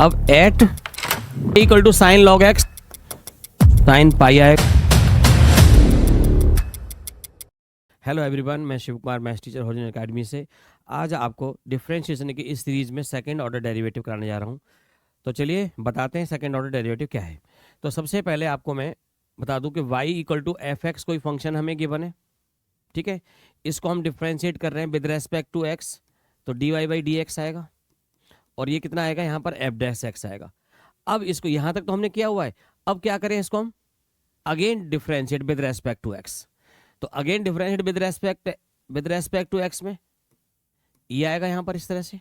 अब at equal to sine log x sine pi x. Hello everyone, मैं Shiv Kumar, maths teacher Horizon Academy से। आज आपको डिफरेंशिएशन की इस सीरीज में सेकंड ऑर्डर डेरिवेटिव कराने जा रहा हूं। तो चलिए बताते हैं सेकंड ऑर्डर डेरिवेटिव क्या है। तो सबसे पहले आपको मैं बता दूं कि y equal to F X कोई फंक्शन हमें गिवन है, ठीक है। इसको हम डिफरेंशिएट कर रहे हैं विद रेस्पेक्ट टू x, तो D Y by D X आएगा और ये कितना आएगा, यहाँ पर एफ डैश एक्स आएगा। अब इसको यहाँ तक तो हमने किया हुआ है, अब क्या करें, इसको हम again differentiate with respect to x। तो again differentiate with respect to x में ये आएगा यहाँ पर इस तरह से,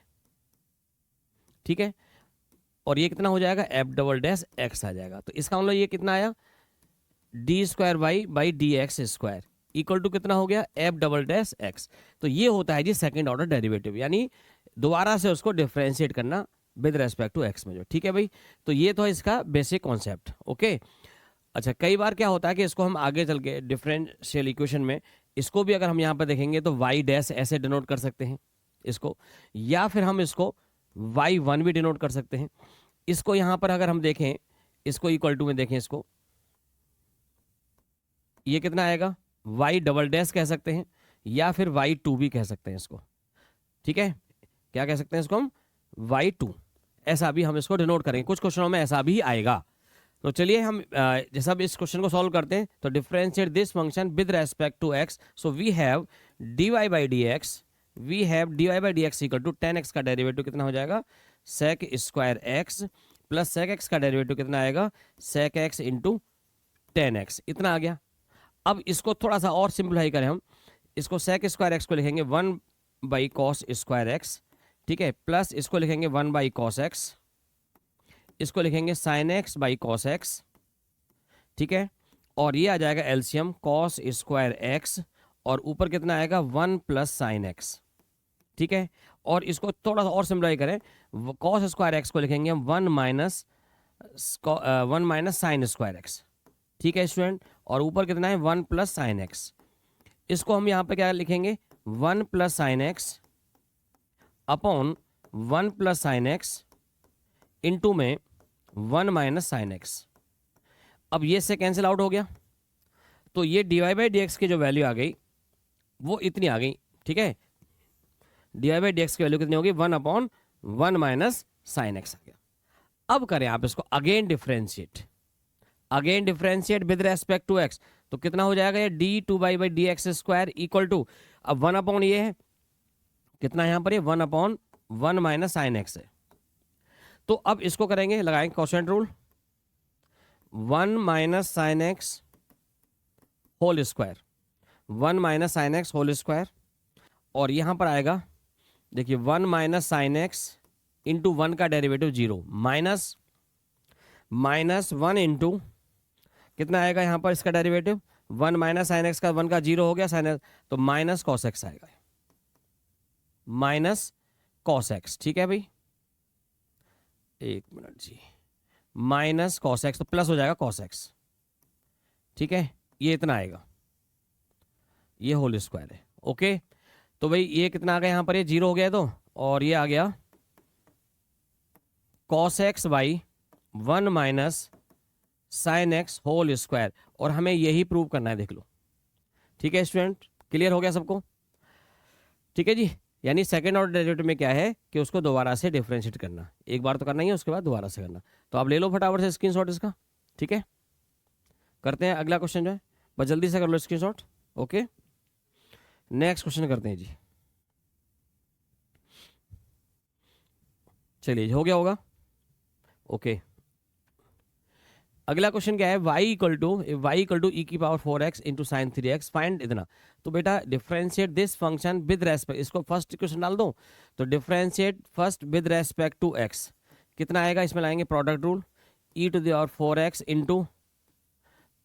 ठीक है। और ये कितना हो जाएगा, एफ डबल डैश एक्स आ जाएगा। तो इसका मतलब ये कितना आया, D square Y by D x square equal to कितना हो गया, एफ डबल डैश एक्स। तो ये होता है जी सेकंड ऑर्डर डेरिवेटिव, यानी दोबारा से उसको डिफरेंशिएट करना विद रेस्पेक्ट टू एक्स में जो, ठीक है भाई। तो ये तो है इसका बेसिक कॉन्सेप्ट, ओके। अच्छा, कई बार क्या होता है कि इसको हम आगे चल के डिफरेंशियल इक्वेशन में इसको भी अगर हम यहाँ पर देखेंगे तो वाई डैश ऐसे डिनोट कर सकते हैं इसको, या फिर हम इसको y1 भी डिनोट कर सकते हैं। इसको यहां पर अगर हम देखें, इसको इक्वल टू में देखें, इसको ये कितना आएगा, y डबल डैश कह सकते हैं या फिर y2 भी कह सकते हैं इसको, ठीक है। क्या कह सकते हैं इसको हम, y2 ऐसा भी हम इसको डिनोट करेंगे, कुछ क्वेश्चनों में ऐसा भी आएगा। तो चलिए हम जैसा भी इस क्वेश्चन को सॉल्व करते हैं। तो differentiate this function with respect to x, so we have dy by D X, we have D Y by D x equal to 10x का डेरिवेटिव कितना हो जाएगा, sec square X plus sec X का derivative कितना आएगा, सेक x into 10x, इतना आ गया। अब इसको थोड़ा सा और सिंप्लीफाई करें हम, इसको सेक स्क्वायर एक्स को लिखेंगे 1 बाई कॉस स्क्वायर एक्स, ठीक है, प्लस इसको लिखेंगे 1 बाई कॉस एक्स, इसको लिखेंगे sine x by cos x, ठीक है। और ये आ जाएगा एलसीएम कॉस स्क्वायर एक्स और ऊपर कितना आएगा 1 प्लस साइन एक्स, ठीक है। और इसको थोड़ा सा और सिंप्लीफाई करें, कॉस स्क्वायर एक्स को लिखेंगे हम 1 माइनस साइन स्क्वायर एक्स, ठीक है स्टूडेंट। और ऊपर कितना है 1 प्लस साइन एक्स, इसको हम यहाँ पे क्या लिखेंगे 1 plus sine x upon 1 plus sine x into में 1 माइनस साइन एक्स। अब ये से कैंसिल आउट हो गया, तो ये D Y by D x की जो वैल्यू आ गई वो इतनी आ गई, ठीक है। D Y by D x की वैल्यू कितनी होगी, 1 अपॉन 1 माइनस साइन एक्स आ गया। अब करें आप इसको again differentiate with respect to x, तो कितना हो जाएगा ये D two by by D x square equal to, अब 1 अपॉन ये है कितना यहाँ पर, ये 1 अपॉन 1 माइनस साइन एक्स है। तो अब इसको करेंगे, लगाएंगे quotient rule, 1 minus sine X whole square, 1 minus sine X whole square, और यहां पर आएगा देखिए 1 माइनस साइन एक्स इंटू 1 का डेरिवेटिव 0 माइनस 1 इंटू कितना आएगा यहाँ पर इसका डेरिवेटिव, 1 माइनस साइन एक्स का 1 का 0 हो गया साइन एक्स, तो माइनस कॉस एक्स आएगा, माइनस कॉस एक्स, ठीक है भाई, एक मिनट जी, माइनस कॉस एक्स, तो प्लस हो जाएगा कॉस एक्स, ठीक है। ये इतना आएगा, ये होल स्क्वायर है, ओके। तो भाई ये कितना आ गया यहाँ पर, ये 0 हो गया, तो और ये आ गया cos X by 1 minus sine X whole square, और हमें यही प्रूव करना है, देख लो, ठीक है स्टूडेंट, क्लियर हो गया सबको, ठीक है जी। यानी सेकंड ऑर्डर डेरिवेटिव में क्या है कि उसको दोबारा से डिफरेंशिएट करना, एक बार तो करना ही है, उसके बाद दोबारा से करना। तो आप ले लो फटाफट से स्क्रीनशॉट इसका, ठीक है। करते हैं अगला क्वेश्चन जो है, बस जल्दी से कर लो स्क्रीनशॉट, ओके। नेक्स्ट क्वेश्चन करते हैं जी, चलिए हो गया होगा, ओके। अगला क्वेश्चन क्या है, y इक्वल टू ई की power 4x into sine 3x, find इतना। तो बेटा differentiate this function with respect, इसको फर्स्ट इक्वेशन डाल दो, तो differentiate first with respect to x, कितना आएगा, इसमें लाएंगे product rule, e to the power 4x into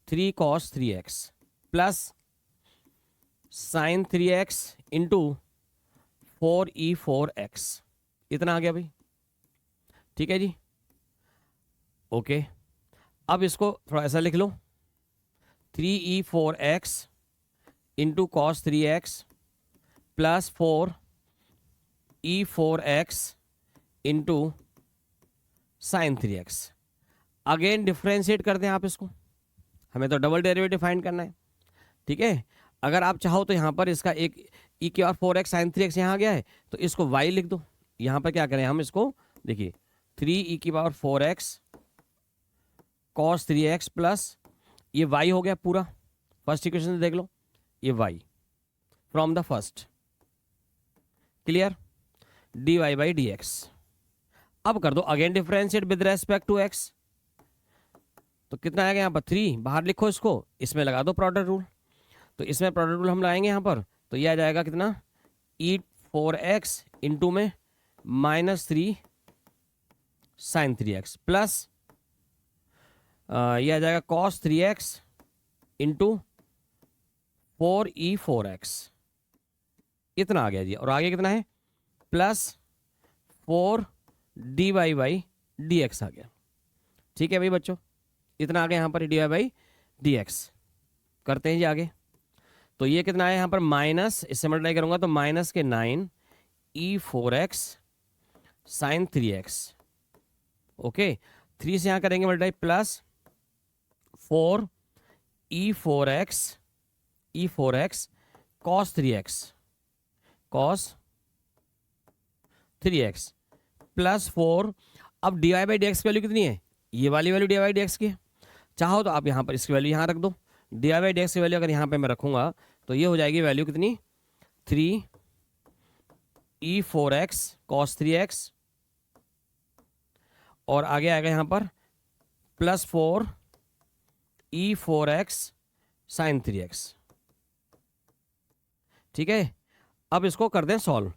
3 cos 3x plus sine 3x into 4e4x, इतना आ गया भाई, ठीक है जी, ओके। अब इसको थोड़ा ऐसा लिख लो, 3e4x into cos 3x plus 4e4x into sine 3x। Again differentiate कर दें आप इसको, हमें तो डबल डेरिवेटिव फाइंड करना है, ठीक है। अगर आप चाहो तो यहाँ पर इसका एक ई की और 4x साइन 3x यहाँ आ गया है, तो इसको y लिख दो। यहाँ पर क्या करें हम इसको, देखिए 3e4x cos 3x प्लस ये y हो गया पूरा, फर्स्ट इक्वेशन से देख लो, ये y from the first, clear, dy by dx। अब कर दो again differentiate with respect to x, तो कितना आएगा यहाँ पर 3, बाहर लिखो इसको, इसमें लगा दो प्रोडक्ट रूल, तो इसमें प्रोडक्ट रूल हम लगाएंगे यहाँ पर, तो ये आ जाएगा कितना e4x इंटू में -3 साइन 3x प्लस ये आ जाएगा cos 3x इंटू 4e4x, इतना आ गया जी। और आगे कितना है प्लस 4 dy बाई dx आ गया, ठीक है भाई बच्चों, इतना आ गया यहाँ पर dy बाई dx। करते हैं जी आगे, तो ये कितना है यहाँ पर माइनस, इससे मल्टीप्लाई करूंगा तो माइनस के 9 e4x साइन 3x, ओके, 3 से यहाँ करेंगे multiply plus 4 e4x cos 3x plus 4, अब dy बाई डी एक्स की वैल्यू कितनी है, ये वाली value dy by D x की है, चाहो तो आप यहाँ पर इसकी वैल्यू यहाँ रख दो, dy बाई डी एक्स की वैल्यू अगर यहाँ पे मैं रखूंगा तो ये हो जाएगी वैल्यू कितनी 3 e4x cos 3x, और आगे आएगा यहाँ पर प्लस 4 e4x साइन 3x, ठीक है। अब इसको कर दें सॉल्व,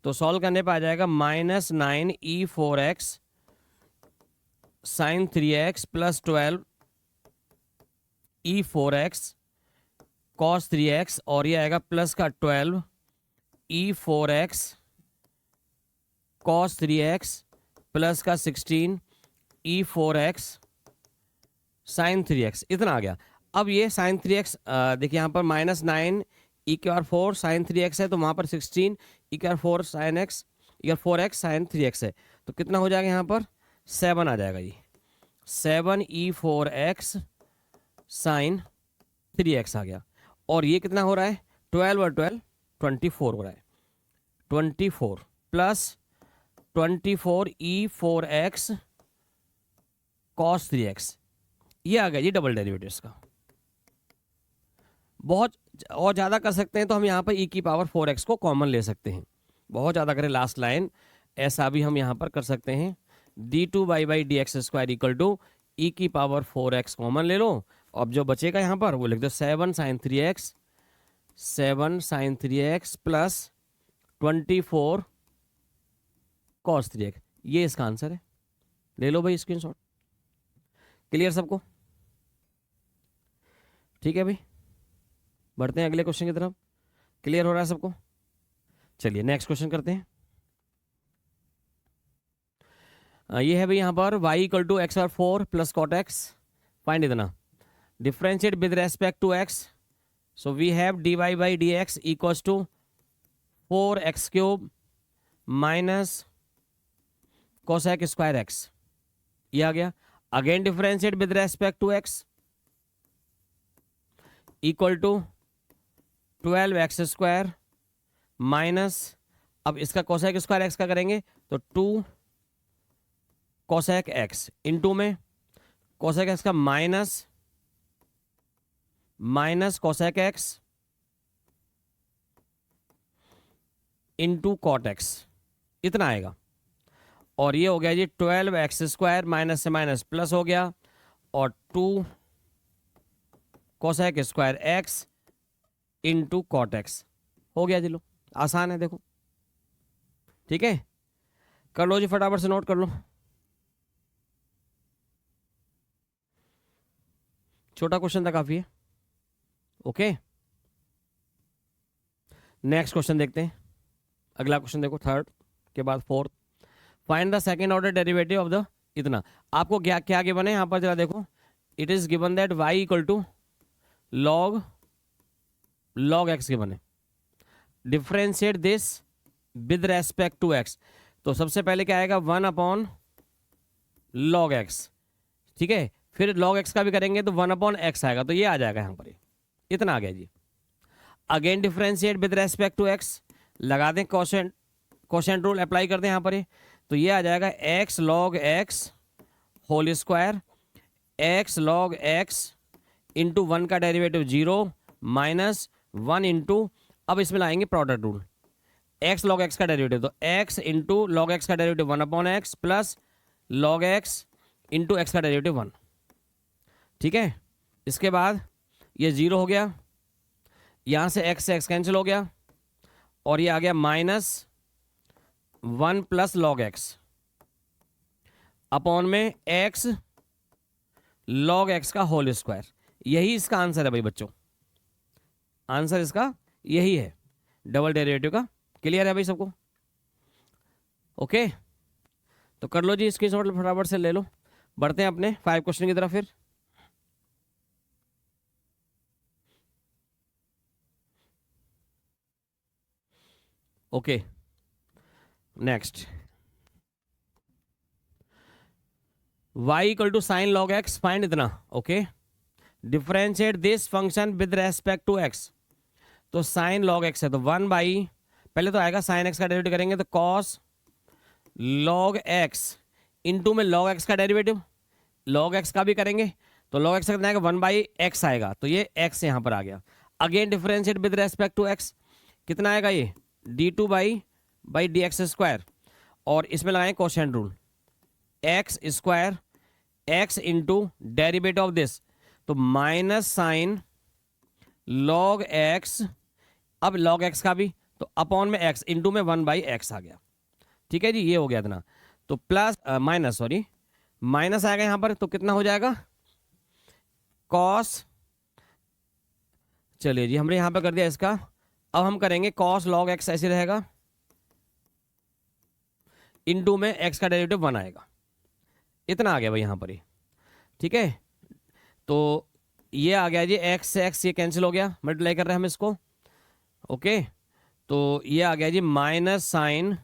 तो सॉल्व करने पर आ जाएगा -9 e4x sign 3x plus 12 e4x cos 3x, और ये आएगा प्लस का 12 e4x cos 3x प्लस का 16 e4x साइन 3x, इतना आ गया। अब ये साइन 3x देखिए यहाँ पर -9 e4 साइन 3x है, तो वहाँ पर 16 e4 sign x e4x sign 3x है, तो कितना हो जाएगा यहाँ पर 7 आ जाएगा जी, 7 e4x साइन 3x आ गया। और ये कितना हो रहा है 12 और 12 24 हो रहा है, 24 प्लस 24 e4x cos 3x, ये आ गया जी डबल डेरिवेटिव्स का। बहुत और ज़्यादा कर सकते हैं तो हम यहाँ पर e की पावर 4x को कॉमन ले सकते हैं, बहुत ज़्यादा करें लास्ट लाइन, ऐसा भी हम यहाँ पर कर सकते हैं, d2 by D x square equal to E की पावर 4x कॉमन ले लो, अब जो बचेगा यहाँ पर वो लिख दो 7 sign 3x plus 24 cos 3x, ये इसका आंसर है, ले लो भाई स्क्रीनशॉट। क्लियर सबको, ठीक है भाई, बढ़ते हैं अगले क्वेश्चन की तरफ। क्लियर हो रहा है सबको, चलिए नेक्स्ट क्वेश्चन करते हैं। ये है भाई यहाँ पर y इक्वल टू एक्स और 4 प्लस कॉट एक्स, फाइंड इतना, differentiate with respect to x, so we have dy by D x equals to 4x³ minus cosec square x, ये आ गया। Again differentiate with respect to x equal to 12x² minus, अब इसका cosec square x का करेंगे तो 2 cosec x into में cosec x का minus cosec x into cot x, इतना आएगा। और ये हो गया जी 12x² माइनस से माइनस प्लस हो गया, और 2 cosec square x into cot x हो गया जी। लो आसान है, देखो ठीक है, कर लो जी फटाफट से नोट कर लो, छोटा क्वेश्चन था काफी है। ओके नेक्स्ट क्वेश्चन देखते हैं, अगला क्वेश्चन देखो, थर्ड के बाद fourth, find the second order derivative of the, इतना आपको क्या क्या गिवन है यहाँ पर जरा देखो, it is given that y equal to log x given है, differentiate this with respect to x, तो सबसे पहले क्या आएगा 1 अपॉन लॉग एक्स, ठीक है। फिर लॉग एक्स का भी करेंगे तो 1/x आएगा, तो ये आ जाएगा यहाँ पर, इतना आ गया जी। Again differentiate with respect to x, लगा दें कोशेंट रूल अप्लाई कर दें यहाँ पर, तो ये आ जाएगा X log X whole square, X log X into 1 का डेरिवेटिव 0 माइनस 1 इंटू, अब इसमें लाएंगे product rule, x log x का डेरिवेटिव, तो एक्स इंटू लॉग एक्स का derivative 1/x plus log X into x का डेरिवेटिव 1, ठीक है। इसके बाद ये 0 हो गया, यहाँ से एक्स कैंसिल हो गया, और ये आ गया -1 प्लस लॉग एक्स अपॉन में एक्स लॉग एक्स का होल स्क्वायर। यही इसका आंसर है भाई बच्चों, आंसर इसका यही है डबल डेरिवेटिव का। क्लियर है भाई सबको? ओके, तो कर लो जी स्क्रीनशॉट फटाफट से ले लो। बढ़ते हैं अपने 5 क्वेश्चन की तरफ फिर। Okay, next, y equal to sine log x, find इतना। Okay, differentiate this function with respect to x, तो साइन लॉग एक्स है तो 1 पहले तो आएगा साइन एक्स का डेरिवेटिव करेंगे तो कॉस लॉग एक्स इंटू में लॉग एक्स का डेरिवेटिव, लॉग एक्स का भी करेंगे तो लॉग एक्स का कितना आएगा 1/x आएगा, तो ये x यहाँ पर आ गया। Again differentiate with respect to x, कितना आएगा ये d2/dx², और इसमें लगाएं quotient rule, X square X into derivative of this, तो माइनस साइन लॉग एक्स, अब लॉग एक्स का भी तो अपॉन में x इंटू में 1/x आ गया, ठीक है जी। ये हो गया इतना, तो प्लस माइनस आएगा यहाँ पर, तो कितना हो जाएगा कॉस, चलिए जी हमने यहाँ पर कर दिया इसका। अब हम करेंगे कॉस लॉग एक्स, ऐसे रहेगा, इंटू में x का डेरिवेटिव 1 आएगा, इतना आ गया भाई यहाँ पर ही, ठीक है। तो ये आ गया जी x से x ये कैंसिल हो गया, मल्टीप्लाई कर रहे हैं हम इसको। ओके, तो ये आ गया जी माइनस साइन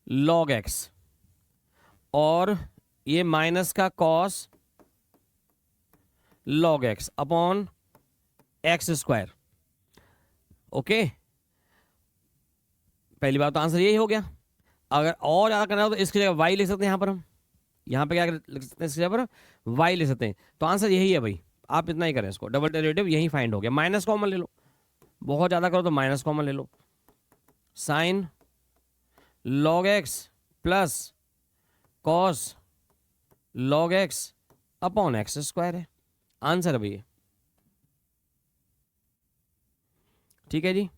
लॉग एक्स, और ये माइनस का cos log x upon x²। Okay, पहली बात तो आंसर यही हो गया। अगर और ज़्यादा करना हो तो इसकी जगह y लिख सकते हैं, यहाँ पर हम यहाँ पे क्या लिख सकते हैं, इसकी जगह पर y लिख सकते हैं, तो आंसर यही है भाई। आप इतना ही करें, इसको डबल डेरिवेटिव यही फाइंड हो गया। माइनस कॉमन ले लो, बहुत ज़्यादा करो तो माइनस कॉमन ले लो, sine log x plus cos log x upon x² है, आंसर है भैया, ठीक है जी।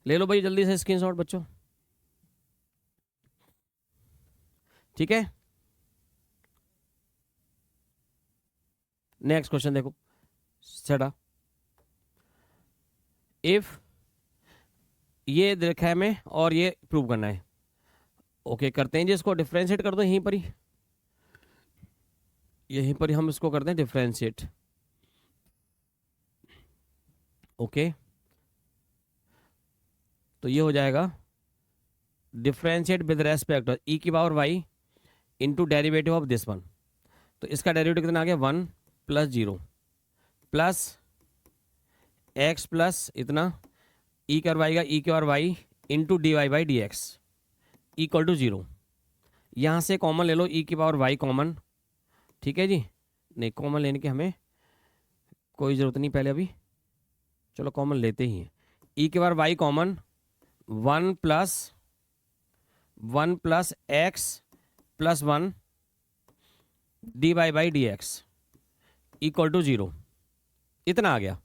ले लो भाई जल्दी से स्क्रीनशॉट बच्चों, ठीक है। नेक्स्ट क्वेश्चन देखो, सेटा इफ ये देखा है हमें और ये प्रूव करना है। ओके, करते हैं जी, इसको डिफरेंशिएट कर दो यहीं पर ही हम इसको करते हैं डिफरेंशिएट। ओके, तो ये हो जाएगा डिफरेंशिएट विद रेस्पेक्ट ई की power y into derivative of this one, तो इसका डेरिवेटिव कितना आ गया 1 + 0 प्लस x प्लस इतना ई की power y into dy/dx equal to 0। यहाँ से कॉमन ले लो ई की पावर y कॉमन, ठीक है जी। नहीं, कॉमन लेने की हमें कोई ज़रूरत नहीं पहले, अभी चलो कॉमन लेते ही हैं। ई की power y common 1 plus x plus 1 dy/dx equal to 0, इतना आ गया।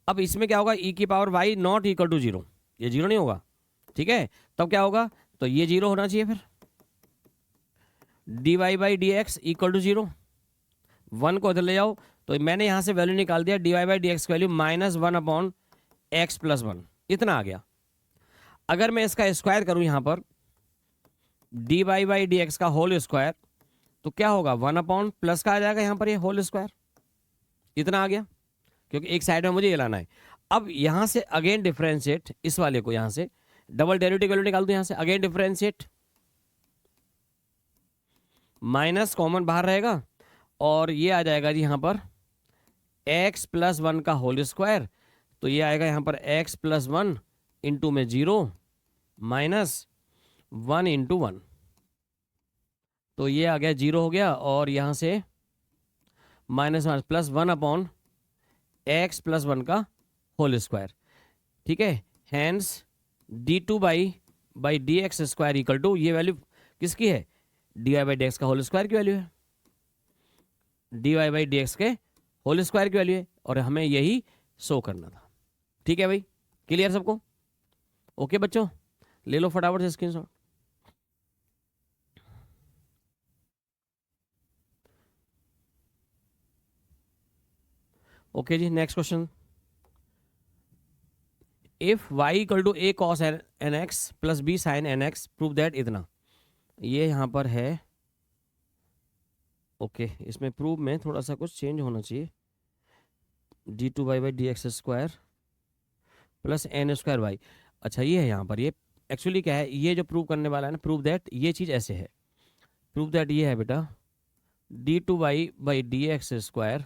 अब इसमें क्या होगा, ई की power y not equal to 0, ये 0 नहीं होगा, ठीक है। तब क्या होगा, तो ये 0 होना चाहिए, फिर dy/dx इक्वल टू 0, 1 को इधर ले जाओ, तो मैंने यहाँ से वैल्यू निकाल दिया, dy/dx की वैल्यू -1/x प्लस 1, इतना आ गया। अगर मैं इसका स्क्वायर करूँ यहाँ पर dy/dx का होल स्क्वायर, तो क्या होगा 1 प्लस का आ जाएगा यहाँ पर, ये होल स्क्वायर, इतना आ गया, क्योंकि एक साइड में मुझे ये लाना है। अब यहाँ से अगेन डिफरेंशिएट इस वाले को, यहाँ से डबल डेरिवेटिव वैल्यू निकाल दो यहाँ से, अगेन डिफरेंशिएट, माइनस कॉमन बाहर रहेगा और ये आ जाएगा जी यहाँ पर x प्लस 1 का होल स्क्वायर, तो ये आएगा यहाँ पर x प्लस 1 इंटू में 0 माइनस 1 इंटू 1, तो ये आ गया 0 हो गया, और यहाँ से minus plus 1 upon x plus 1 का होल स्क्वायर, ठीक है। Hence d2 by D x square equal to, ये वैल्यू किसकी है, D Y by D x का होल स्क्वायर की वैल्यू है, D Y by D x के होल स्क्वायर की वैल्यू है, और हमें यही शो करना था, ठीक है भाई। क्लियर सबको? ओके बच्चों, ले लो फटाफट से स्क्रीनशॉट। ओके जी, next question. If y equal to a cos n x plus B sine N x, prove that इतना, ये यहाँ पर है। ओके, इसमें प्रूव में थोड़ा सा कुछ चेंज होना चाहिए, d two y by D x square plus n square y. अच्छा ये है यहाँ पर, ये एक्चुअली क्या है, ये जो प्रूव करने वाला है ना, प्रूव दैट, ये चीज़ ऐसे है, प्रूव दैट ये है बेटा d two y by D x square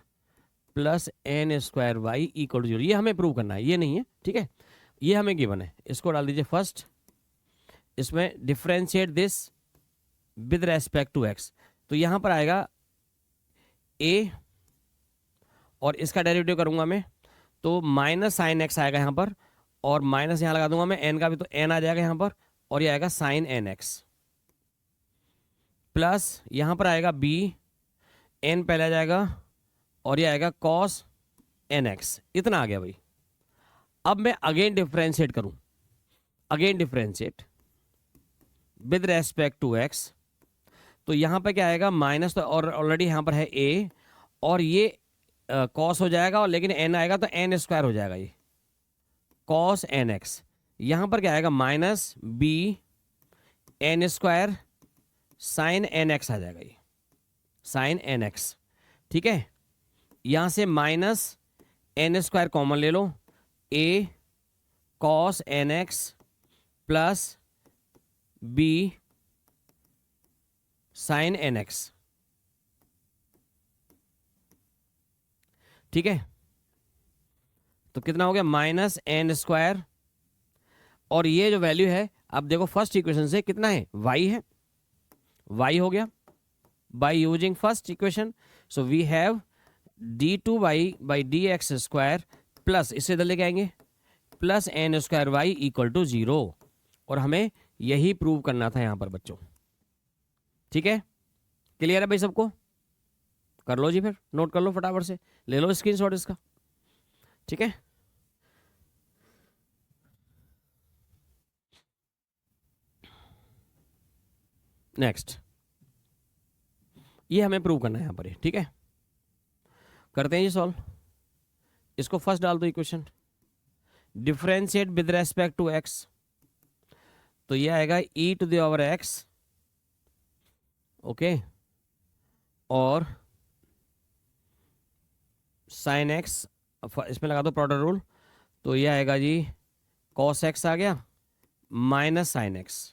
plus n square y equal to 0, ये हमें प्रूव करना है, ये नहीं है, ठीक है। ये हमें गिवन है, इसको डाल दीजिए फर्स्ट, इसमें differentiate this with respect to x, तो यहाँ पर आएगा ए, और इसका डेरिवेटिव करूंगा मैं तो माइनस साइन एक्स आएगा यहाँ पर, और माइनस यहाँ लगा दूंगा मैं एन का भी, तो एन आ जाएगा यहाँ पर, और ये आएगा साइन एन एक्स, प्लस यहाँ पर आएगा बी, एन पहले आ जाएगा, और ये आएगा कॉस एन एक्स, इतना आ गया भाई। अब मैं अगेन डिफ्रेंशिएट करूं, again differentiate with respect to x, तो यहाँ पर क्या आएगा माइनस, तो और ऑलरेडी यहाँ पर है ए, और ये कॉस हो जाएगा, और लेकिन एन आएगा तो एन स्क्वायर हो जाएगा, ये कॉस एन एक्स, यहाँ पर क्या आएगा minus B N square sine N x आ जाएगा, ये साइन एन एक्स, ठीक है। यहाँ से माइनस एन स्क्वायर कॉमन ले लो, A cos N x plus B sine N x, ठीक है। तो कितना हो गया माइनस एन स्क्वायर, और ये जो वैल्यू है, अब देखो फर्स्ट इक्वेशन से कितना है, y है, y हो गया by using first equation, so we have d two y by D x square plus, इससे इधर लेके आएंगे, plus n square y equal to 0, और हमें यही प्रूव करना था यहाँ पर बच्चों, ठीक है। क्लियर है भाई सबको? कर लो जी, फिर नोट कर लो फटाफट से, ले लो स्क्रीनशॉट इसका, ठीक है। नेक्स्ट, ये हमें प्रूव करना है यहाँ पर, ठीक है। करते हैं ये सॉल्व, इसको फर्स्ट डाल दो equation, differentiate with respect to x, तो ये आएगा e to the power x, okay, और साइन एक्स, इसमें लगा दो प्रोडक्ट रूल, तो ये आएगा जी कॉस एक्स आ गया minus sine x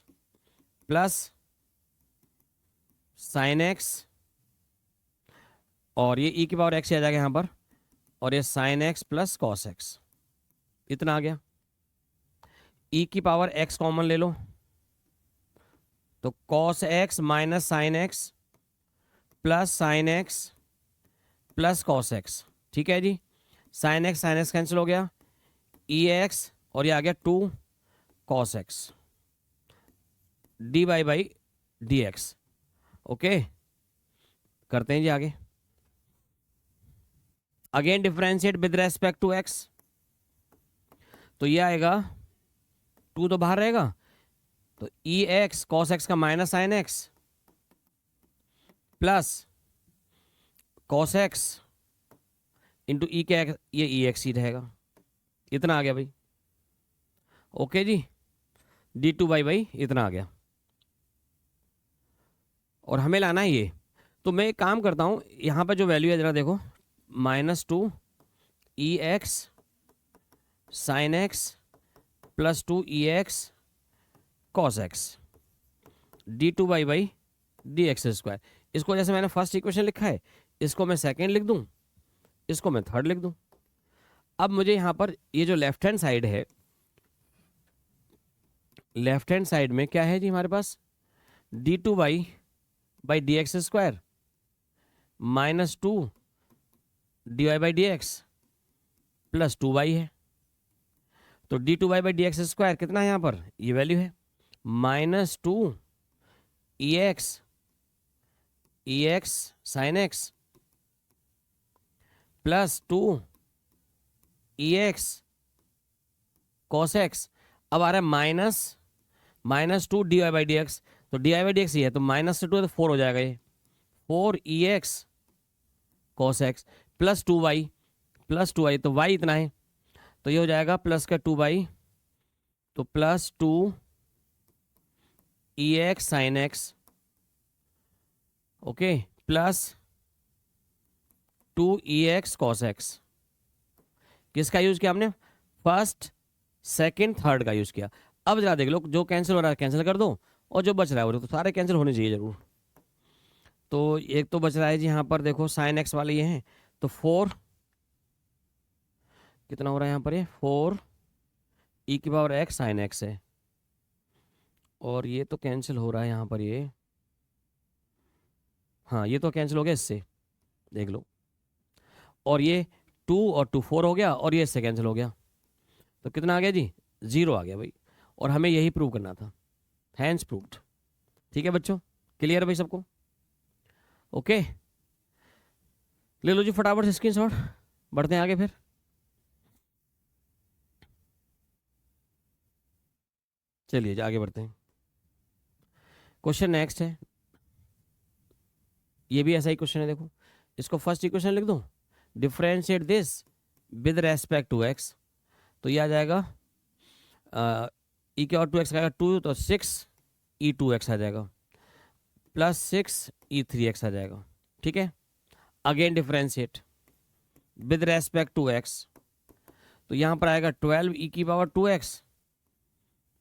plus sine x, और ये e की पावर एक्स आ जाएगा यहाँ पर, और ये sign x plus cos x, इतना आ गया। e की पावर x कॉमन ले लो, तो cos x minus sine x plus sign x plus cos x, ठीक है जी। साइन एक्स कैंसिल हो गया, ई एक्स, और ये आ गया 2 cos x D Y by D x, okay. करते हैं जी आगे, again differentiate with respect to x, तो ये आएगा 2 तो बाहर रहेगा, तो ई एक्स कॉस एक्स का minus sine x plus cos x into E के, ये ई एक्स ही रहेगा, इतना आ गया भाई, ओके जी। डी टू बाई इतना आ गया, और हमें लाना है ये, तो मैं एक काम करता हूं, यहां पर जो वैल्यू है जरा देखो, -2 E x sine x plus 2 E x cos x D two y by D x square. इसको जैसे मैंने फर्स्ट इक्वेशन लिखा है, इसको मैं सेकेंड लिख दूं, इसको मैं थर्ड लिख दूं। अब मुझे यहां पर ये जो लेफ्ट हैंड साइड है, लेफ्ट हैंड साइड में क्या है जी हमारे पास, D two y by D x square minus two D Y by D x plus two y है। तो D two y by D x square कितना है यहाँ पर, ये वैल्यू है minus two E x sine x plus two E x cos x. अब आ रहा है minus two D Y by D x, तो D Y by D x ही है, तो माइनस से टू है तो फोर हो जाएगा ये, four E x cos x plus two y, तो वाई इतना है, तो ये हो जाएगा प्लस का टू वाई, तो plus two E x sine x, okay, plus two E x cos x. किसका यूज किया हमने, फर्स्ट सेकंड थर्ड का यूज किया। अब जरा देख लो, जो कैंसिल हो रहा है कैंसिल कर दो, और जो बच रहा है वो तो सारे कैंसिल होने चाहिए जरूर। तो एक तो बच रहा है जी यहाँ पर, देखो साइन एक्स वाले ये हैं, तो फोर कितना हो रहा है यहाँ पर, ये फोर ई की पावर एक्स साइन एक्स है, और ये तो कैंसिल हो रहा है यहाँ पर ये, हाँ ये तो कैंसिल हो गया इससे, देख लो, और ये टू और टू फोर हो गया, और ये इससे कैंसिल हो गया, तो कितना आ गया जी, जीरो आ गया भाई। और हमें यही प्रूव करना था, हैंस प्रूव्ड। ठीक है बच्चों, क्लियर है भाई सबको, ओके। ले लो जी फटाफट से स्क्रीनशॉट, बढ़ते हैं आगे फिर। चलिए जी आगे बढ़ते हैं। क्वेश्चन नेक्स्ट है, ये भी ऐसा ही क्वेश्चन है, देखो इसको फर्स्ट इक्वेशन लिख दो, differentiate this with respect to x, तो ये आ जाएगा ई के और टू एक्स आएगा टू, तो सिक्स ई टू एक्स आ जाएगा plus six E three x आ जाएगा। ठीक है, again differentiate with respect to x, तो यहाँ पर आएगा ट्वेल्व ई की power two x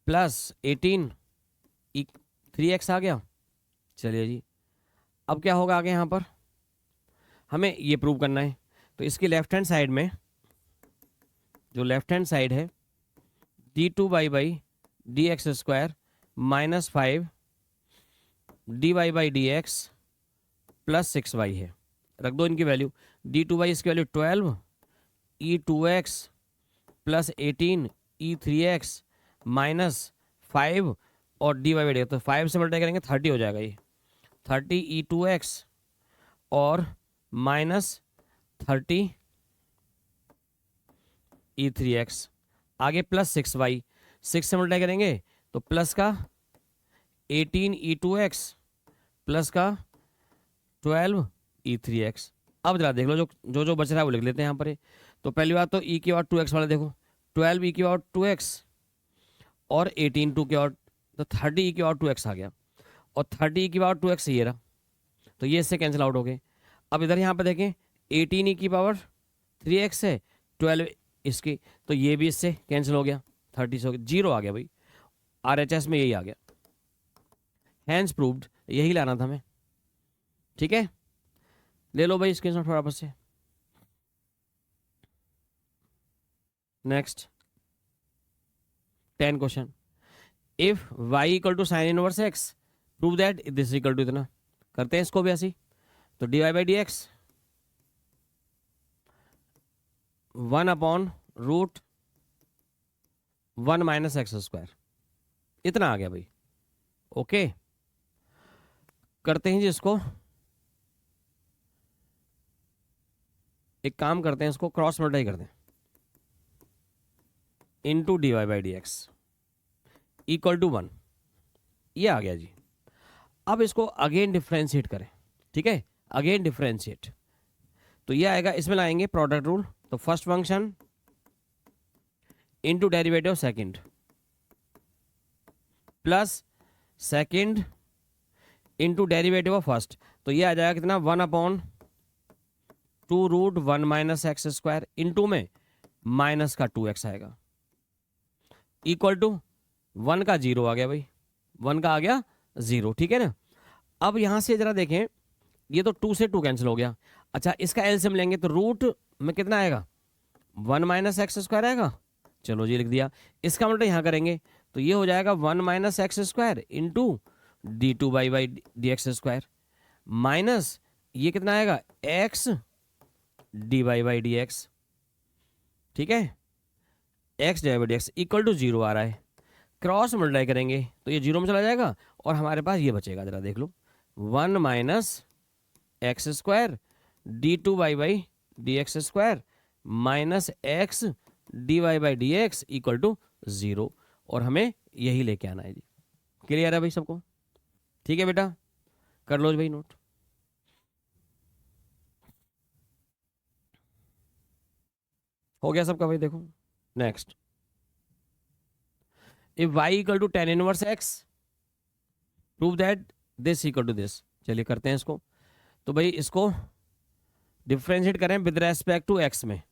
plus eighteen ई थ्री एक्स आ गया। चलिए जी, अब क्या होगा आगे, यहाँ पर हमें ये प्रूव करना है, तो इसकी लेफ्ट हैंड साइड में, जो लेफ्ट हैंड साइड है, d two y by D x square minus five d Y by D x plus six y है। रख दो इनकी वैल्यू, डी टू वाई इसकी value twelve e two x plus eighteen ई three x minus five, और d Y by d, तो five से multiply करेंगे 30 हो जाएगा ये, 30 ई टू एक्स और माइनस 30 ई थ्री एक्स, आगे प्लस सिक्स वाई, सिक्स से मल्टीप्लाई करेंगे तो प्लस का 18 ई टू एक्स प्लस का 12 ई थ्री एक्स। अब जरा देख लो, जो बच रहा है वो लिख लेते हैं यहाँ पर। तो पहली बात तो ई की और टू एक्स वाले देखो, 12 ई की और टू एक्स और 18 टू के और, तो 30 ई की और टू एक्स आ गया, और 30 ई की पावर टू एक्स ये रहा, तो ये इससे कैंसिल आउट हो गए। अब इधर यहाँ पे देखें 18 ई की पावर 3x है, 12 इसकी, तो ये भी इससे कैंसिल हो गया, 30 से हो गया, जीरो आ गया भाई, RHS में यही आ गया, हैंस प्रूव्ड, यही लाना था हमें। ठीक है, ले लो भाई स्क्रीनशॉट फटाफट से। Next 10 question, if y equal to sine inverse x prove that this equal to, इतना करते हैं इसको भी ऐसी, तो dy by D x 1 upon root 1 minus x square, इतना आ गया भाई। ओके, करते हैं जी इसको, एक काम करते हैं, इसको क्रॉस मल्टीप्लाई करते हैं, into d Y by D x equal to 1, ये आ गया जी। अब इसको अगेन डिफरेंशिएट करें, ठीक है, अगेन डिफरेंशिएट, तो ये आएगा, इसमें लाएंगे प्रोडक्ट रूल, तो first function into derivative second plus second into derivative of first, तो ये आ जाएगा कितना, 1 upon two root 1 minus x square, into में माइनस का 2x आएगा, इक्वल टू 1 का 0 आ गया भाई, 1 का आ गया 0, ठीक है ना। अब यहाँ से जरा देखें, ये तो 2 से 2 कैंसिल हो गया। अच्छा, इसका एलसीएम लेंगे तो रूट में कितना आएगा, 1 माइनस एक्स स्क्वायर आएगा। चलो जी लिख दिया। इसका मतलब यहाँ करेंगे तो ये हो जाएगा 1 minus x square into d two by D x square, minus ये कितना आएगा x D Y by D x, ठीक है। X d by D x equal to 0 आ रहा है। क्रॉस मल्टीप्लाई करेंगे तो ये 0 में चला जाएगा और हमारे पास ये बचेगा, जरा देख लो, 1 minus x square d two by D x square minus x D Y by D x equal to 0, और हमें यही लेके आना है जी। क्लियर है भाई सबको? ठीक है बेटा, कर लो भाई नोट। हो गया सबका भाई? देखो next, if y equal to tan inverse x prove that this equal to this. चलिए करते हैं इसको। तो भाई इसको डिफ्रेंशिएट करें विद रेस्पेक्ट टू x में,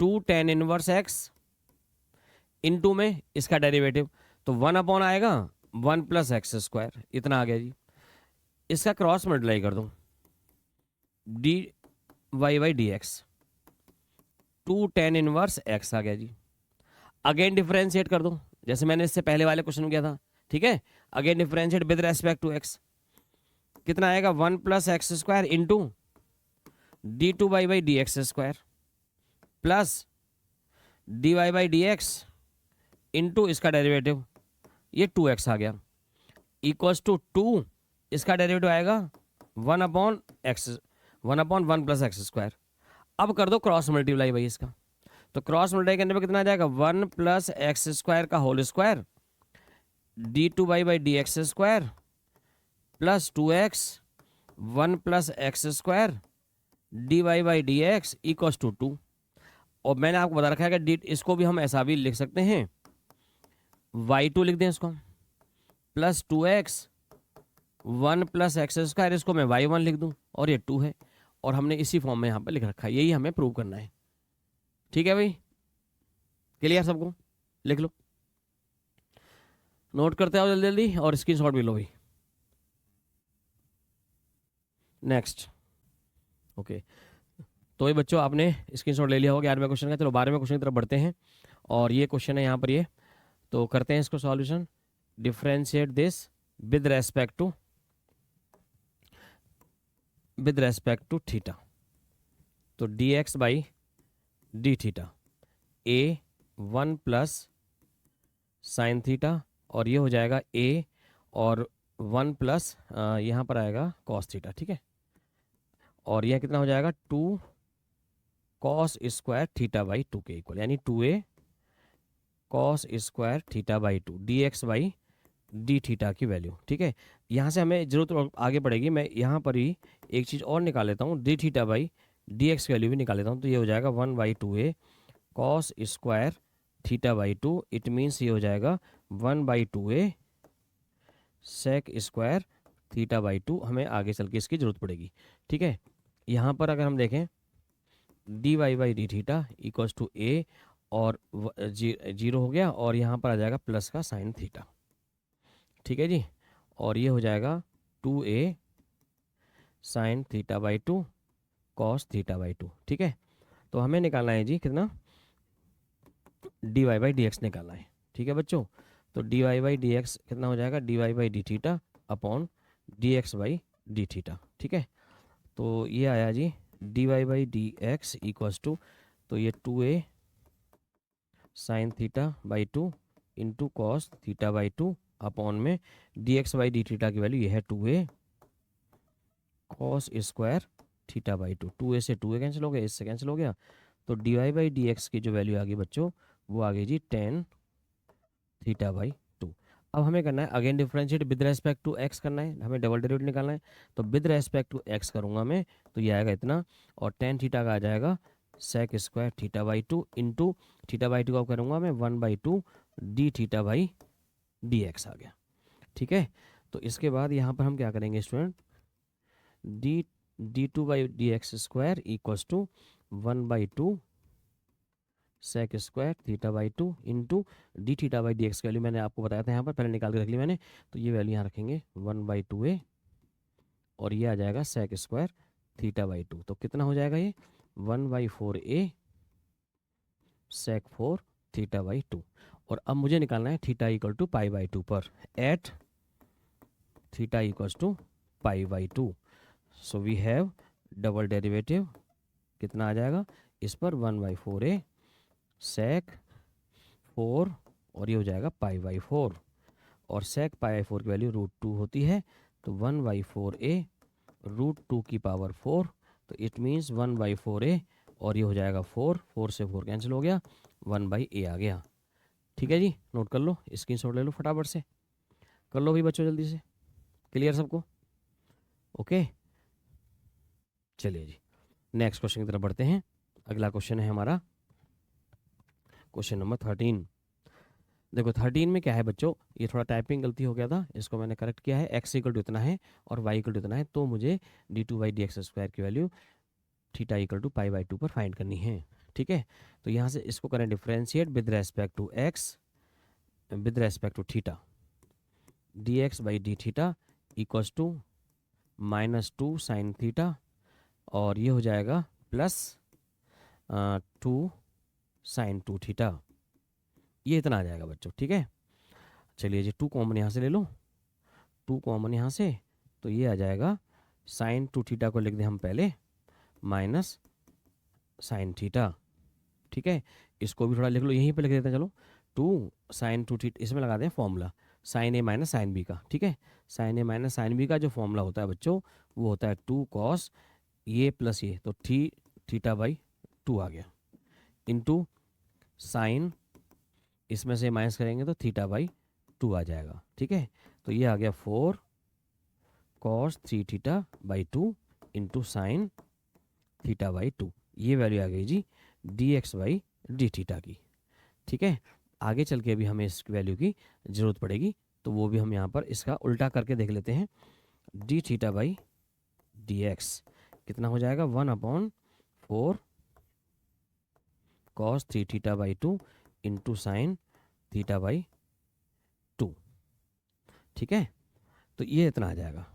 2 टेन इनवर्स x इनटू में इसका डेरिवेटिव, तो 1 अपॉन आएगा 1 प्लस एक्स स्क्वायर, इतना आ गया जी। इसका क्रॉस मल्टीप्लाई कर दो, d Y by D x, 2 tan inverse x आ गया जी। अगेन डिफरेंशिएट कर दो जैसे मैंने इससे पहले वाले क्वेश्चन में किया था, ठीक है। Again differentiate with respect to x, कितना आएगा 1 plus x square into d two by by D x square plus d Y by D x into इसका डेरिवेटिव, ये 2x आ गया, इक्वल्स टू 2, इसका डेरिवेटिव आएगा 1 upon x, 1 upon 1 plus x square. अब कर दो क्रॉस मल्टीप्लाई भाई इसका, तो क्रॉस मल्टीप्लाई करने पे कितना आ जाएगा 1 प्लस एक्स स्क्वायर का whole square d two by D x square plus 2x 1 plus x square d Y by D x equals to 2। और मैंने आपको बता रखा है कि डी, इसको भी हम ऐसा भी लिख सकते हैं, y2 लिख दें इसको, plus 2x 1 plus x square, इसको मैं y1 लिख दूं और ये 2 है, और हमने इसी फॉर्म में यहाँ पर लिख रखा है, यही हमें प्रूव करना है। ठीक है भाई, क्लियर सबको? लिख लो, नोट करते आओ जल्दी जल्दी, और स्क्रीनशॉट भी लो भाई। Next, okay. तो ये बच्चों आपने स्क्रीनशॉट ले लिया होगा 11वें क्वेश्चन का। चलो 12वें क्वेश्चन की तरफ बढ़ते हैं, और ये क्वेश्चन है यहाँ पर, ये तो करते हैं इसको solution. Differentiate this with respect to theta, तो D x by D theta A 1 plus sine theta, और ये हो जाएगा ए और 1 प्लस यहाँ पर आएगा कॉस थीटा, ठीक है। और यह कितना हो जाएगा 2 कॉस स्क्वायर थीटा बाई 2 के इक्वल, यानी 2a cos square theta by 2 D x by D theta की वैल्यू, ठीक है। यहाँ से हमें जरूरत आगे पड़ेगी, मैं यहाँ पर ही एक चीज़ और निकाल लेता हूँ, D theta by D x की वैल्यू भी निकाल लेता हूँ, तो ये हो जाएगा 1/2a cos square theta by 2, it means ये हो जाएगा 1/2a sec square theta by 2। हमें आगे चल के इसकी जरूरत पड़ेगी, ठीक है। यहाँ पर अगर हम देखें D Y by D theta equals to A, और 0 हो गया, और यहाँ पर आ जाएगा प्लस का साइन थीटा, ठीक है जी। और ये हो जाएगा 2a sine theta by 2 cos theta by 2, ठीक है। तो हमें निकालना है जी कितना, d Y by D x निकालना है, ठीक है बच्चों। तो D Y by D x कितना हो जाएगा, d Y by D theta upon d x by D theta, ठीक है। तो ये आया जी d Y by D x equals to, तो ये 2a sine theta by 2 into cos theta by 2 upon में D x by D theta की वैल्यू ये है 2a cos square theta by 2, 2a से 2a कैंसिल हो गया, इससे कैंसिल हो गया, तो D Y by D x की जो वैल्यू आ गई बच्चों, वो आ गई जी 10 थीटा बाई 2। अब हमें करना है again differentiate with respect to x करना है, हमें डबल डेरिवेटिव निकालना है। तो विद रेस्पेक्ट टू एक्स करूँगा मैं, तो ये आएगा इतना, और 10 थीटा का आ जाएगा sec square theta by 2 into theta by 2 का करूँगा मैं 1/2 D theta by D x आ गया, ठीक है। तो इसके बाद यहाँ पर हम क्या करेंगे student, d two by D x square equals to 1/2 sec square theta by 2 into d theta by D x की वैल्यू मैंने आपको बताया था यहाँ पर, पहले निकाल के रख ली मैंने, तो ये वैल्यू यहाँ रखेंगे 1/2a और ये आ जाएगा सेक स्क्वायर थीटा बाई 2। तो कितना हो जाएगा ये 1/4a सेक 4 थीटा बाई 2। और अब मुझे निकालना है theta equal to pi by 2 पर, at theta equals to pi by 2। So we have double derivative, कितना आ जाएगा इस पर 1/4a सेक 4 और ये हो जाएगा पाई बाई 4, और सेक पाई बाई 4 की वैल्यू √2 होती है, तो 1/4a √2 की पावर 4, तो इट मीन्स 1/4a और ये हो जाएगा 4 से 4 कैंसिल हो गया, 1/a आ गया। ठीक है जी, नोट कर लो, स्क्रीनशॉट ले लो फटाफट से, कर लो भाई बच्चों जल्दी से। क्लियर सबको? ओके, चलिए जी नेक्स्ट क्वेश्चन की तरफ बढ़ते हैं। अगला क्वेश्चन है हमारा क्वेश्चन नंबर 13। देखो 13 में क्या है बच्चों, ये थोड़ा टाइपिंग गलती हो गया था, इसको मैंने करेक्ट किया है। एक्स इक्वल टू इतना है और वाई इक्वल टू इतना है, तो मुझे d2/dx² की value theta equal to pi by 2 पर फाइंड करनी है। ठीक है, तो यहाँ से इसको करें differentiate with respect to x with respect to theta, dx/d theta equals to -2 sine theta, और ये हो जाएगा प्लस 2 साइन 2 थीटा, ये इतना आ जाएगा बच्चों। ठीक है, चलिए जी 2 कॉमन यहाँ से ले लो, 2 कॉमन यहाँ से, तो ये आ जाएगा साइन 2 थीटा को लिख दें हम पहले माइनस साइन थीटा। ठीक है, इसको भी थोड़ा लिख लो, यहीं पे लिख देते हैं, चलो 2 साइन 2 थीटा, इसमें लगा दें फॉर्मूला साइन ए माइनस साइन बी का। ठीक है, साइन ए माइनस साइन बी का जो फॉर्मूला होता है बच्चों, वो होता है 2 कॉस ये प्लस ये, तो थीटा बाई 2 आ गया, इंटू साइन, इसमें से माइनस करेंगे तो थीटा बाई 2 आ जाएगा। ठीक है, तो ये आ गया 4 cos 3 theta by 2 into sine theta by 2, ये वैल्यू आ गई जी dx/d थीटा की। ठीक है, आगे चल के भी हमें इस वैल्यू की ज़रूरत पड़ेगी, तो वो भी हम यहाँ पर इसका उल्टा करके देख लेते हैं। d थीटा/dx कितना हो जाएगा 1/4 cos 3 theta by 2 into sine theta by 2। ठीक है, तो ये इतना आ जाएगा।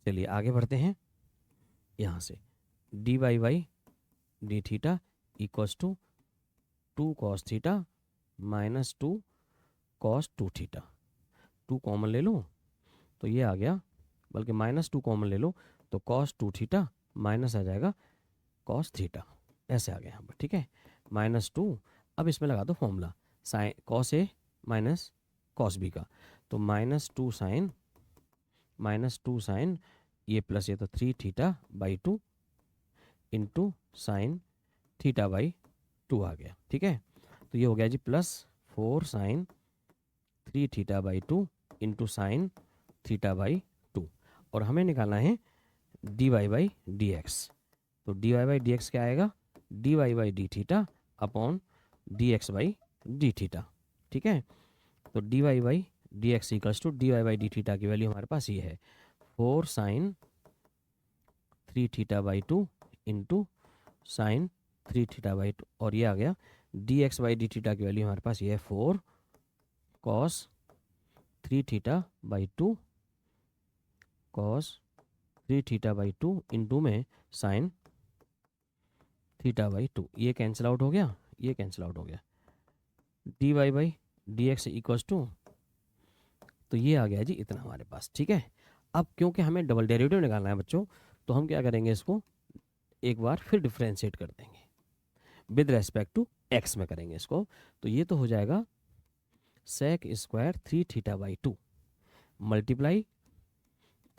चलिए आगे बढ़ते हैं, यहाँ से dy/d theta equals to 2 cos theta minus 2 cos 2 theta, 2 common ले लो तो ये आ गया, बल्कि -2 कॉमन ले लो तो कॉस 2 थीटा माइनस आ जाएगा कॉस थीटा, ऐसे आ गया यहाँ पर। ठीक है, -2, अब इसमें लगा दो formula sine cos A minus cos B का, तो -2 साइन ये प्लस ये, तो 3 theta by 2 into sine theta by 2 आ गया। ठीक है, तो ये हो गया जी plus 4 sine 3 theta by 2 into sine theta by 2, और हमें निकालना है dy/dx, तो dy/dx क्या आएगा dy/d theta upon dx/d theta. ठीक है, तो dy/dx equals to dy/d theta की वैल्यू हमारे पास ये है 4 sine 3 theta by 2 into sine 3 theta by 2, और ये आ गया dx/d थीटा की वैल्यू हमारे पास ये है 4 cos 3 theta by 2 cos 3 theta by 2 into में साइन थीटा बाई 2, ये कैंसिल आउट हो गया, ये कैंसिल आउट हो गया, dy/dx इक्वल्स टू, तो ये आ गया जी इतना हमारे पास। ठीक है, अब क्योंकि हमें डबल डेरिवेटिव निकालना है बच्चों, तो हम क्या करेंगे, इसको एक बार फिर डिफ्रेंशिएट कर देंगे विद रेस्पेक्ट टू एक्स में करेंगे इसको, तो ये तो हो जाएगा sec square 3 theta by 2 multiply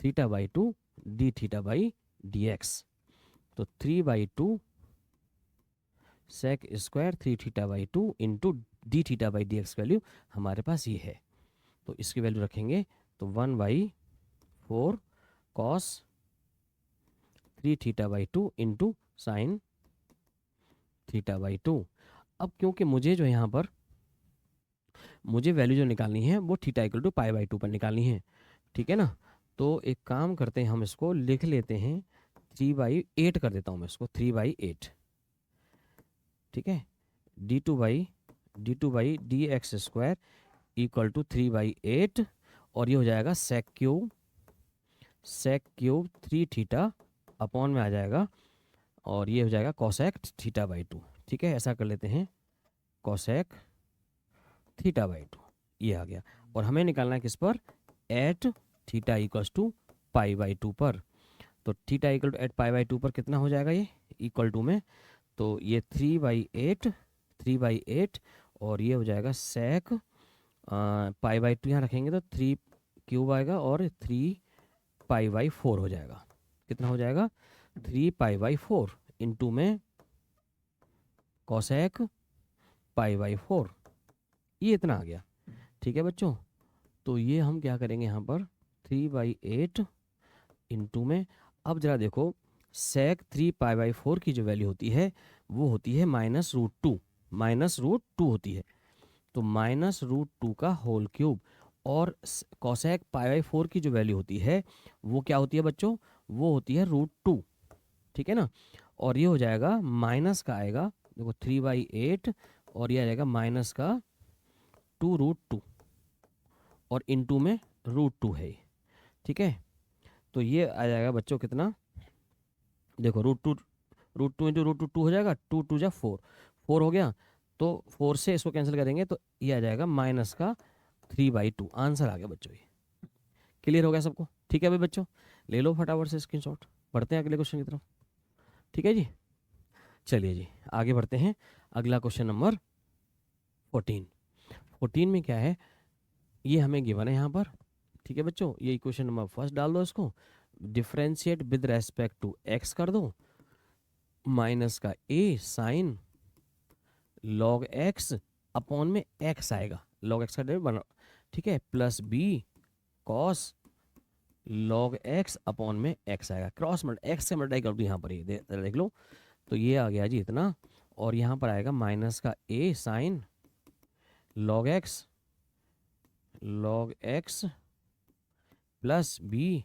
theta by 2 d theta by D x, तो 3/2 sec square 3 theta by 2 into d theta by D x value हमारे पास ये है, तो इसकी वैल्यू रखेंगे तो 1/4 cos 3 theta by 2 into sine theta by 2। अब क्योंकि मुझे जो यहाँ पर मुझे वैल्यू जो निकालनी है वो theta equal to pi by 2 पर निकालनी है। ठीक है ना, तो एक काम करते हैं, हम इसको लिख लेते हैं 3/8 कर देता हूँ मैं इसको 3/8। ठीक है, d two by D x square equal to 3/8 और ये हो जाएगा sec क्यूब 3 थीटा अपॉन में आ जाएगा और ये हो जाएगा cosec θ/2। ठीक है, ऐसा कर लेते हैं, cosec θ/2 ये आ गया। और हमें निकालना है किस पर, एट थीटा इक्वल्स टू π/2 पर। तो थीटा इक्वल टू एट π/2 पर कितना हो जाएगा, ये इक्वल टू में, तो ये 3/8 और ये हो जाएगा sec π/2 यहाँ रखेंगे तो 3 क्यूब आएगा और 3 π/4 हो जाएगा। कितना हो जाएगा, 3 π/4 इंटू में cosec π/4, ये इतना आ गया। ठीक है बच्चों, तो ये हम क्या करेंगे यहाँ पर 3/8 इंटू में, अब जरा देखो sec 3 π/4 की जो वैल्यू होती है वो होती है -√2 होती है, तो -√2 का होल क्यूब। और cosec π/4 की जो वैल्यू होती है वो क्या होती है बच्चों, वो होती है √2। ठीक है ना, और ये हो जाएगा माइनस का आएगा, देखो 3/8 और ये आ जाएगा माइनस का 2√2 और इंटू में √2 है। ठीक है, तो ये आ जाएगा बच्चों कितना, देखो √2 इंटू √2 हो जाएगा, 2 जा 4 हो गया, तो 4 से इसको कैंसिल करेंगे तो ये आ जाएगा माइनस का 3/2। आंसर आ गया बच्चों, ये क्लियर हो गया सबको। ठीक है भाई बच्चों, ले लो फटाफट से स्क्रीनशॉट, बढ़ते हैं अगले क्वेश्चन की तरफ। ठीक है जी, चलिए जी आगे बढ़ते हैं। अगला क्वेश्चन नंबर 14 में क्या है, ये हमें गिवन है यहाँ पर। ठीक है बच्चों, ये इक्वेशन नंबर फर्स्ट डाल दो, इसको differentiate with respect to x कर दो, माइनस का ए साइन लॉग एक्स अपॉन में एक्स आएगा, लॉग एक्स का डेरिवेटिव बना, ठीक है, plus B cos log x upon में एक्स आएगा, क्रॉस मल्ट एक्स से मल्टीप्लाई कर दो यहाँ पर, ये देख लो, तो ये आ गया जी इतना, और यहाँ पर आएगा माइनस का ए sine log x plus B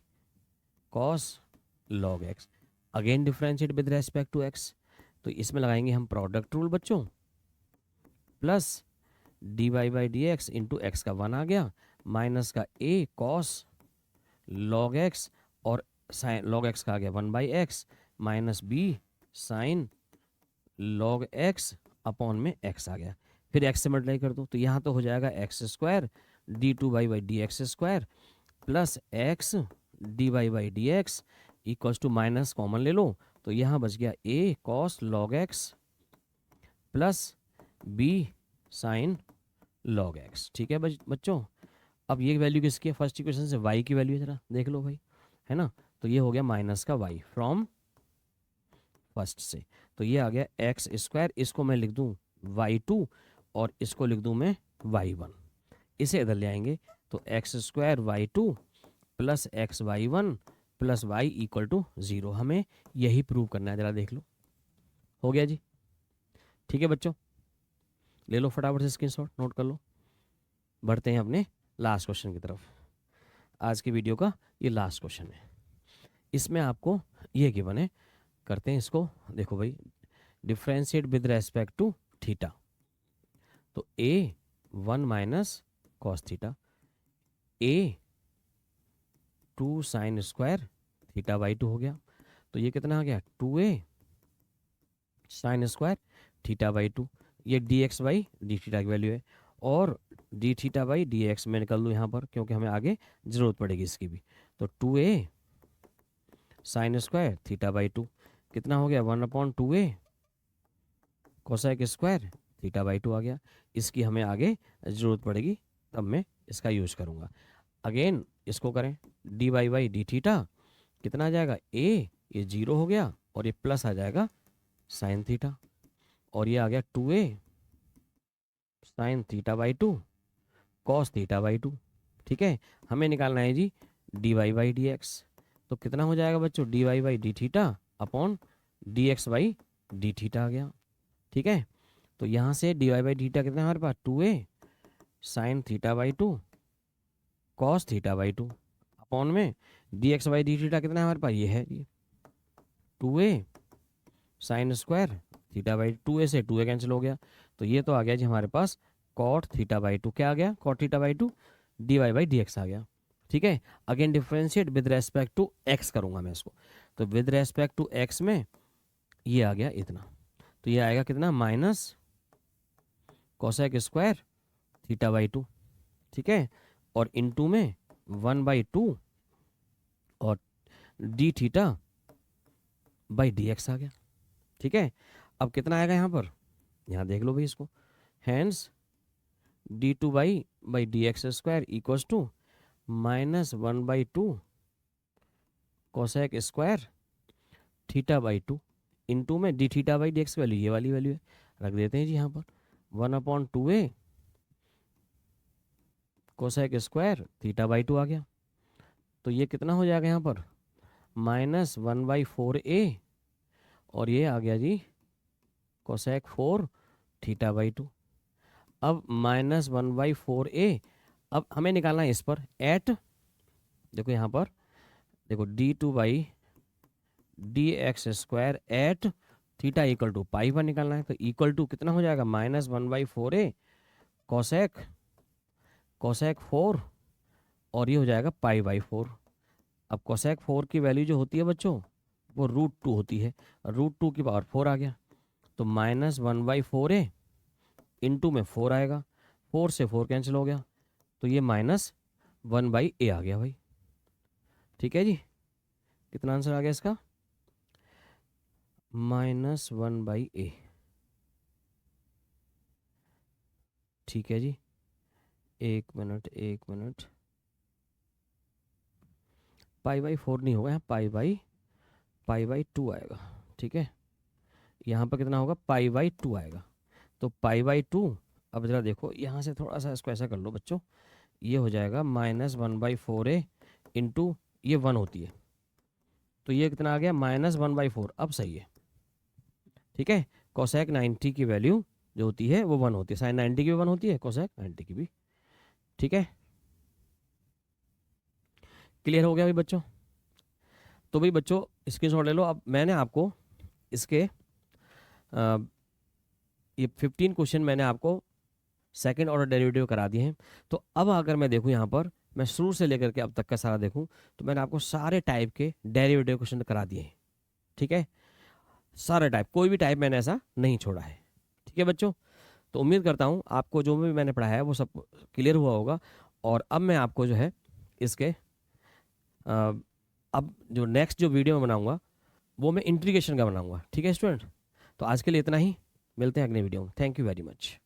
cos log x, again differentiate with respect to x, तो इसमें लगाएंगे हम प्रोडक्ट रूल बच्चों, प्लस dy/dx इंटू एक्स का 1 आ गया, माइनस का a कॉस लॉग एक्स और साइन लॉग एक्स का आ गया 1/x, minus b sine log x upon में x आ गया, फिर x से मल्टीप्लाई कर दो, तो यहाँ तो हो जाएगा x² d2y/dx² plus x dy/dx equals to minus common ले लो, तो यहाँ बच गया a cos log x plus b sine log x. ठीक है बच्चों, अब ये वैल्यू किसकी है, फर्स्ट इक्वेशन से y की वैल्यू है, जरा देख लो भाई, है ना, तो ये हो गया माइनस का y फ्रॉम फर्स्ट से, तो ये आ गया x², इसको मैं लिख दूं y2 और इसको लिख दूं मैं y1, इसे इधर ले आएंगे तो x² y2 plus x y1 plus y equal to 0, हमें यही प्रूव करना है, जरा देख लो, हो गया जी। ठीक है बच्चों, ले लो फटाफट से स्क्रीनशॉट, नोट कर लो, बढ़ते हैं अपने लास्ट क्वेश्चन की तरफ। आज की वीडियो का ये लास्ट क्वेश्चन है, इसमें आपको ये गिवन है, करते हैं इसको, देखो भाई differentiate with respect to theta, तो a 1 minus cos theta, a 2 sine square θ/2 हो गया, तो ये कितना आ गया 2a साइन स्क्वायर θ/2, ये dx/dθ की वैल्यू है, और dθ/dx मैं निकाल दूँ यहाँ पर क्योंकि हमें आगे ज़रूरत पड़ेगी इसकी भी, तो 2a साइन स्क्वायर θ/2 कितना हो गया 1/2a कोसेक स्क्वायर θ/2 आ गया, इसकी हमें आगे ज़रूरत पड़ेगी तब मैं इसका यूज़ करूँगा। अगेन इसको करें dy/dθ कितना आ जाएगा a, ये 0 हो गया और ये प्लस आ जाएगा साइन थीटा, और ये आ गया 2a साइन θ/2 कॉस θ/2। ठीक है, हमें निकालना है जी dy/dx, तो कितना हो जाएगा बच्चों dy/dθ अपॉन dx/dθ आ गया। ठीक है, तो यहाँ से dy/dθ कितना है हमारे पास 2a साइन θ/2 कॉस θ/2 अपॉन में dx/dθ कितना है हमारे पास, ये है ये 2a साइन स्क्वायर θ/2, 2a से 2a कैंसिल हो गया, तो ये तो आ गया जी हमारे पास कॉट थीटा बाई टू, क्या आ गया, cot theta by two D Y by D x आ गया। ठीक है, again differentiate with respect to x करूंगा मैं इसको, तो विद रेस्पेक्ट टू एक्स में ये आ गया इतना, तो ये आएगा कितना, minus cosec square theta by two. ठीक है, और इनटू में 1/2 और D theta by D x आ गया। ठीक है, अब कितना आएगा यहाँ पर, यहाँ देख लो भाई इसको, hence d2 by D x square equals to -1/2 cosec square theta by two into में D theta by D x value, ये वाली वैल्यू है, रख देते हैं जी यहाँ पर 1/2a cosec square theta by two आ गया। तो ये कितना हो जाएगा यहाँ पर, -1/4a और ये आ गया जी कोसेक 4 थीटा बाई टू। अब -1/4a, अब हमें निकालना है इस पर एट, देखो यहाँ पर देखो d2 by D x square at theta equal to pi पर निकालना है, तो इक्वल टू कितना हो जाएगा, -1/4a कोसेक 4 और ये हो जाएगा पाई/4। अब कोसेक 4 की वैल्यू जो होती है बच्चों वो √2 होती है, √2 की पावर 4 आ गया, तो -1/4a इंटू में 4 आएगा, 4 से 4 कैंसिल हो गया, तो ये -1/a आ गया भाई। ठीक है जी, कितना आंसर आ गया इसका, -1/a। ठीक है जी, एक मिनट, पाई/4 नहीं होगा, यहाँ पाई/2 आएगा। ठीक है, यहाँ पर कितना होगा, पाई/2 आएगा, तो पाई/2, अब जरा देखो यहाँ से थोड़ा सा इसको ऐसा कर लो बच्चों, ये हो जाएगा -1/4a इंटू ये 1 होती है, तो ये कितना आ गया, -1/4, अब सही है। ठीक है, कोसेक 90 की वैल्यू जो होती है वो 1 होती है, साइन 90 की भी 1 होती है, कोसेक 90 की भी। ठीक है, क्लियर हो गया भाई बच्चों। तो भाई बच्चों स्क्रीनशॉट ले लो। अब मैंने आपको इसके ये 15 क्वेश्चन मैंने आपको सेकंड ऑर्डर डेरिवेटिव करा दिए हैं। तो अब अगर मैं देखूं यहाँ पर, मैं शुरू से लेकर के अब तक का सारा देखूं, तो मैंने आपको सारे टाइप के डेरिवेटिव क्वेश्चन करा दिए हैं। ठीक है, सारे टाइप, कोई भी टाइप मैंने ऐसा नहीं छोड़ा है। ठीक है बच्चों, तो उम्मीद करता हूँ आपको जो भी मैंने पढ़ाया है वो सब क्लियर हुआ होगा। और अब मैं आपको जो है इसके अब जो नेक्स्ट जो वीडियो में बनाऊंगा वो मैं इंटीग्रेशन का बनाऊंगा। ठीक है स्टूडेंट, तो आज के लिए इतना ही, मिलते हैं अगले वीडियो में। Thank you very much.